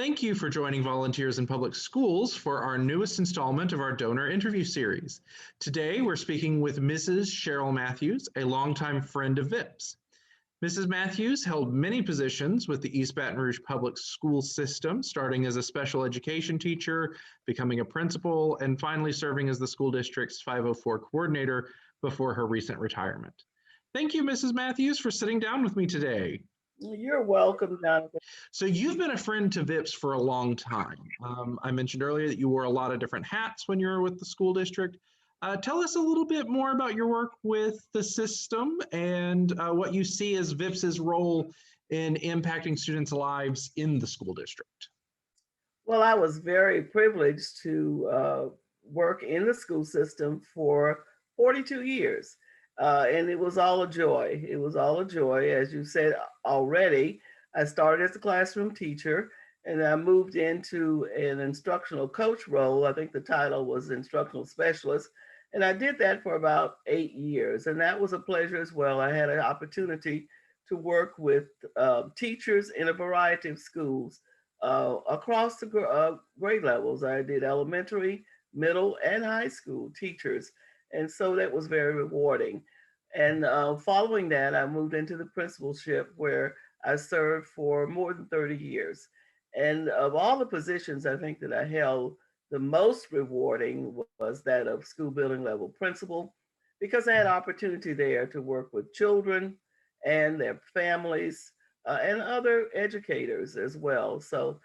Thank you for joining Volunteers in Public Schools for our newest installment of our donor interview series. Today, we're speaking with Mrs. Cherryl Matthews, a longtime friend of VIPS. Mrs. Matthews held many positions with the East Baton Rouge public school system, starting as a special education teacher, becoming a principal, and finally serving as the school district's 504 coordinator before her recent retirement. Thank you, Mrs. Matthews, for sitting down with me today. You're welcome, Jonathan. So you've been a friend to VIPS for a long time. I mentioned earlier that you wore a lot of different hats when you were with the school district. Tell us a little bit more about your work with the system and what you see as VIPS's role in impacting students' lives in the school district. Well, I was very privileged to work in the school system for 42 years. And it was all a joy. It was all a joy. As you said already, I started as a classroom teacher and I moved into an instructional coach role. I think the title was instructional specialist. And I did that for about 8 years. And that was a pleasure as well. I had an opportunity to work with teachers in a variety of schools across the grade levels. I did elementary, middle, and high school teachers. And so that was very rewarding. And following that, I moved into the principalship where I served for more than 30 years. And of all the positions I think that I held, the most rewarding was that of school building level principal, because I had opportunity there to work with children and their families and other educators as well. So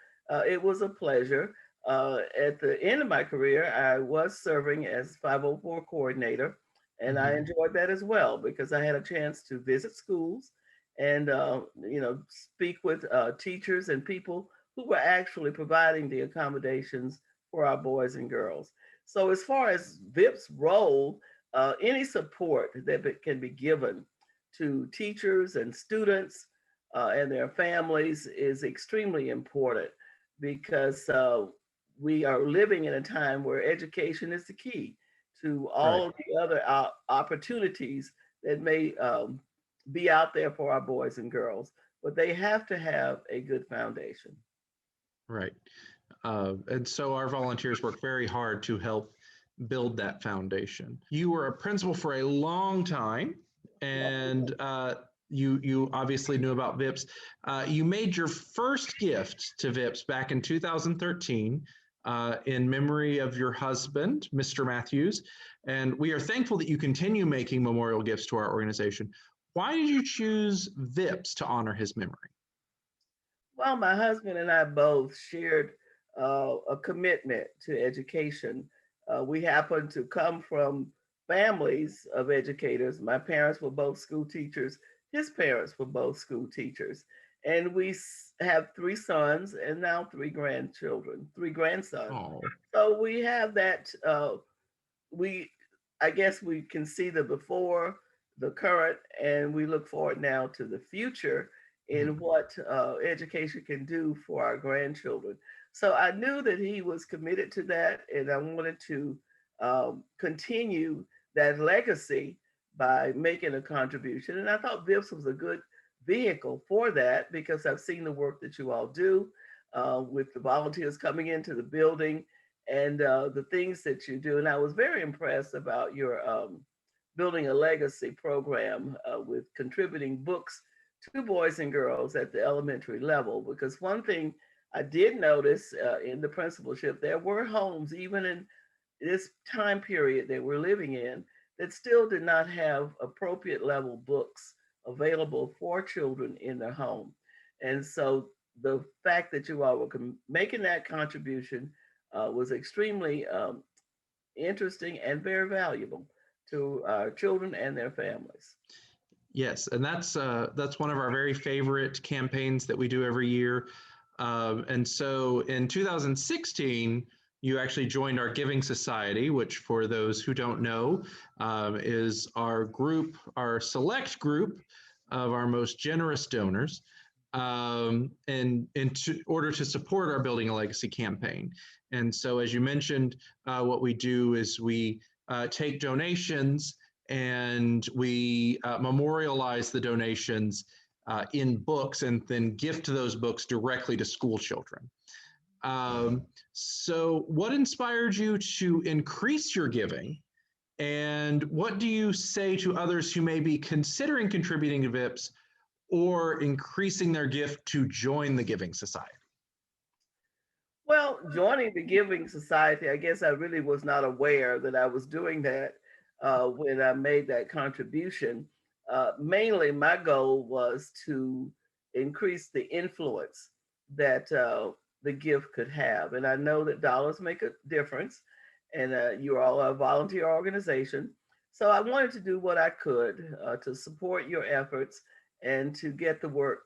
it was a pleasure. At the end of my career, I was serving as 504 coordinator, and I enjoyed that as well because I had a chance to visit schools and speak with teachers and people who were actually providing the accommodations for our boys and girls. So as far as VIP's role, any support that can be given to teachers and students and their families is extremely important because we are living in a time where education is the key to all of the other opportunities that may be out there for our boys and girls, but they have to have a good foundation. Right. And so our volunteers work very hard to help build that foundation. You were a principal for a long time, and you obviously knew about VIPS. You made your first gift to VIPS back in 2013 in memory of your husband, Mr. Matthews. And we are thankful that you continue making memorial gifts to our organization. Why did you choose VIPS to honor his memory? Well, my husband and I both shared a commitment to education. We happen to come from families of educators. My parents were both school teachers. His parents were both school teachers. And we have 3 sons and now 3 grandchildren, 3 grandsons. Oh. So we have that, I guess we can see the before, the current, and we look forward now to the future in what education can do for our grandchildren. So I knew that he was committed to that, and I wanted to continue that legacy by making a contribution. And I thought VIPS was a good vehicle for that because I've seen the work that you all do with the volunteers coming into the building and the things that you do. And I was very impressed about your building a legacy program with contributing books to boys and girls at the elementary level. Because one thing I did notice in the principalship, there were homes, even in this time period that we're living in, that still did not have appropriate level books available for children in their home. And so the fact that you all were making that contribution was extremely interesting and very valuable to our children and their families. Yes, and that's one of our very favorite campaigns that we do every year. And so in 2016, you actually joined our Giving Society, which for those who don't know, is our group, our select group of our most generous donors, and in order to support our Building a Legacy campaign. And so as you mentioned, what we do is we take donations and we memorialize the donations in books and then gift those books directly to school children. So what inspired you to increase your giving? And what do you say to others who may be considering contributing to VIPS or increasing their gift to join the Giving Society? Well, joining the Giving Society, I guess I really was not aware that I was doing that when I made that contribution. Mainly, my goal was to increase the influence that the gift could have. And I know that dollars make a difference, and you're all a volunteer organization. So I wanted to do what I could to support your efforts and to get the work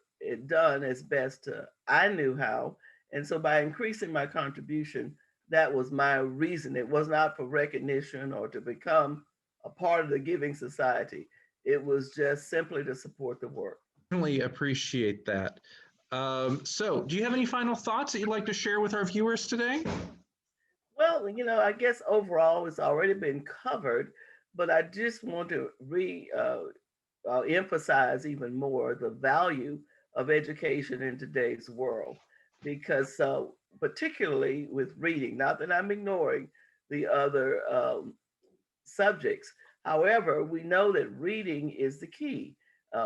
done as best I knew how. And so by increasing my contribution, that was my reason. It was not for recognition or to become a part of the Giving Society. It was just simply to support the work. Really appreciate that. So, do you have any final thoughts that you'd like to share with our viewers today? Well, I guess overall it's already been covered, but I just want to emphasize even more the value of education in today's world, because particularly with reading, not that I'm ignoring the other subjects. However, we know that reading is the key.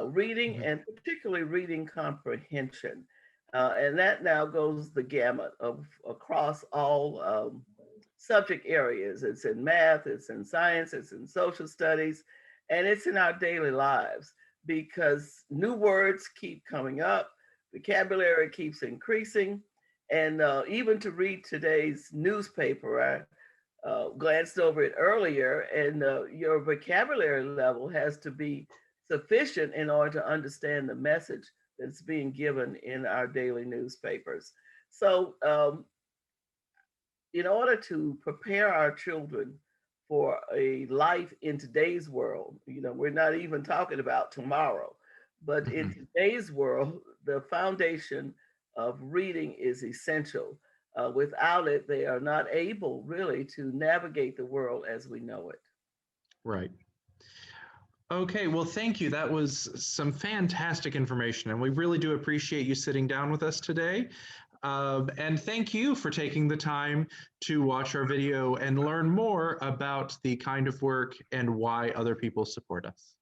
Reading, and particularly reading comprehension. And that now goes the gamut of across all subject areas. It's in math, it's in science, it's in social studies, and it's in our daily lives, because new words keep coming up, vocabulary keeps increasing. And even to read today's newspaper, I glanced over it earlier, and your vocabulary level has to be sufficient in order to understand the message that's being given in our daily newspapers. So, in order to prepare our children for a life in today's world, we're not even talking about tomorrow, but in today's world, the foundation of reading is essential. Without it, they are not able really to navigate the world as we know it. Right. Okay, well, thank you. That was some fantastic information, and we really do appreciate you sitting down with us today. And thank you for taking the time to watch our video and learn more about the kind of work and why other people support us.